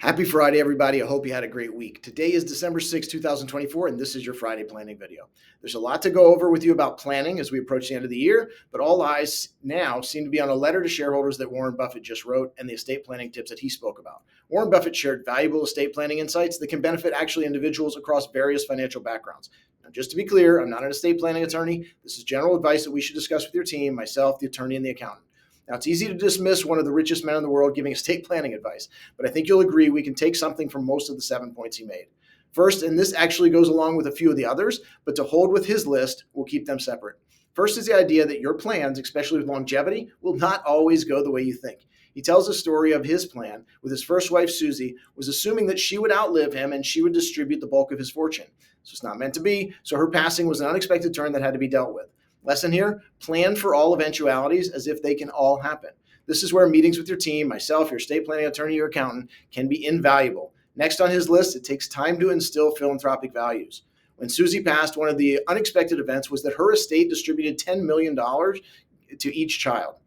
Happy Friday, everybody. I hope you had a great week. Today is December 6, 2024, and this is your Friday planning video. There's a lot to go over with you about planning as we approach the end of the year, but all eyes now seem to be on a letter to shareholders that Warren Buffett just wrote and the estate planning tips that he spoke about. Warren Buffett shared valuable estate planning insights that can benefit actually individuals across various financial backgrounds. Now, just to be clear, I'm not an estate planning attorney. This is general advice that we should discuss with your team, myself, the attorney, and the accountant. Now, it's easy to dismiss one of the richest men in the world giving estate planning advice, but I think you'll agree we can take something from most of the 7 points he made. First, and this actually goes along with a few of the others, but to hold with his list, we'll keep them separate. First is the idea that your plans, especially with longevity, will not always go the way you think. He tells a story of his plan with his first wife, Susie, was assuming that she would outlive him and she would distribute the bulk of his fortune. This was not meant to be, so her passing was an unexpected turn that had to be dealt with. Lesson here, plan for all eventualities as if they can all happen. This is where meetings with your team, myself, your estate planning attorney, your accountant, can be invaluable. Next on his list, it takes time to instill philanthropic values. When Susie passed, one of the unexpected events was that her estate distributed $10 million to each child.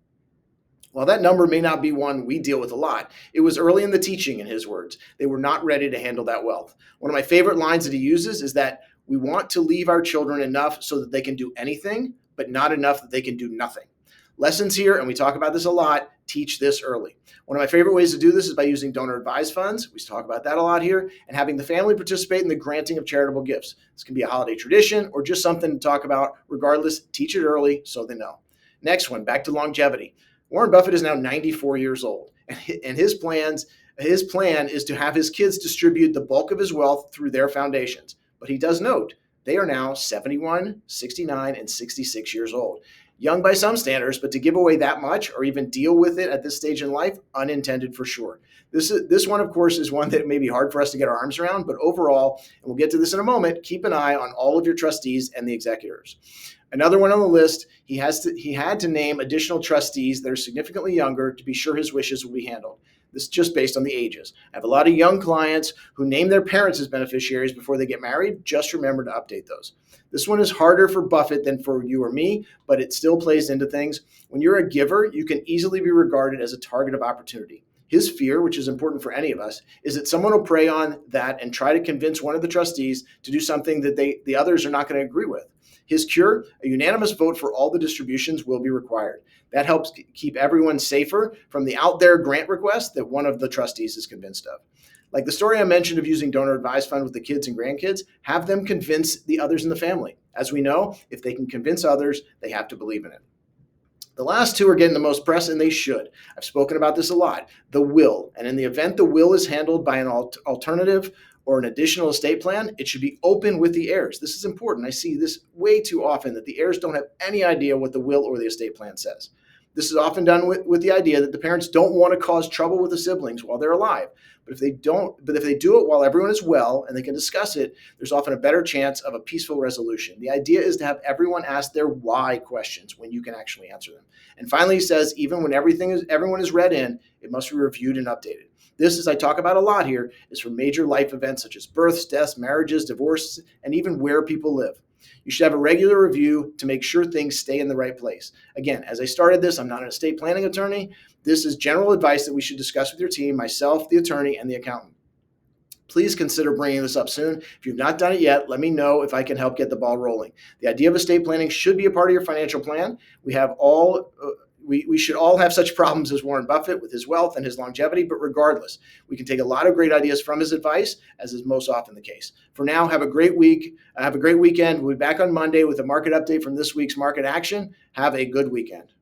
While that number may not be one we deal with a lot, it was early in the teaching, in his words. They were not ready to handle that wealth. One of my favorite lines that he uses is that we want to leave our children enough so that they can do anything, but not enough that they can do nothing. Lessons here, and we talk about this a lot, teach this early. One of my favorite ways to do this is by using donor advised funds. We talk about that a lot here, and having the family participate in the granting of charitable gifts. This can be a holiday tradition or just something to talk about. Regardless, teach it early so they know. Next one, back to longevity. Warren Buffett is now 94 years old, and his plan is to have his kids distribute the bulk of his wealth through their foundations. But he does note they are now 71, 69, and 66 years old. Young by some standards, but to give away that much or even deal with it at this stage in life, unintended for sure. This one, of course, is one that may be hard for us to get our arms around, but overall, and we'll get to this in a moment, keep an eye on all of your trustees and the executors. Another one on the list, he had to name additional trustees that are significantly younger to be sure his wishes will be handled. This is just based on the ages. I have a lot of young clients who name their parents as beneficiaries before they get married. Just remember to update those. This one is harder for Buffett than for you or me, but it still plays into things. When you're a giver, you can easily be regarded as a target of opportunity. His fear, which is important for any of us, is that someone will prey on that and try to convince one of the trustees to do something that the others are not going to agree with. His cure, a unanimous vote for all the distributions will be required. That helps keep everyone safer from the out there grant request that one of the trustees is convinced of. Like the story I mentioned of using donor advised fund with the kids and grandkids, have them convince the others in the family. As we know, if they can convince others, they have to believe in it. The last two are getting the most press, and they should. I've spoken about this a lot. The will, and in the event the will is handled by an alternative or an additional estate plan, it should be open with the heirs. This is important. I see this way too often that the heirs don't have any idea what the will or the estate plan says. This is often done with the idea that the parents don't want to cause trouble with the siblings while they're alive. But if they do it while everyone is well and they can discuss it, there's often a better chance of a peaceful resolution. The idea is to have everyone ask their why questions when you can actually answer them. And finally, he says, even when everyone is read in, it must be reviewed and updated. This, as I talk about a lot here, is for major life events such as births, deaths, marriages, divorces, and even where people live. You should have a regular review to make sure things stay in the right place. Again, as I started this, I'm not an estate planning attorney. This is general advice that we should discuss with your team, myself, the attorney, and the accountant. Please consider bringing this up soon. If you've not done it yet, let me know if I can help get the ball rolling. The idea of estate planning should be a part of your financial plan. We should all have such problems as Warren Buffett with his wealth and his longevity, but regardless, we can take a lot of great ideas from his advice, as is most often the case. For now, have a great week. Have a great weekend. We'll be back on Monday with a market update from this week's market action. Have a good weekend.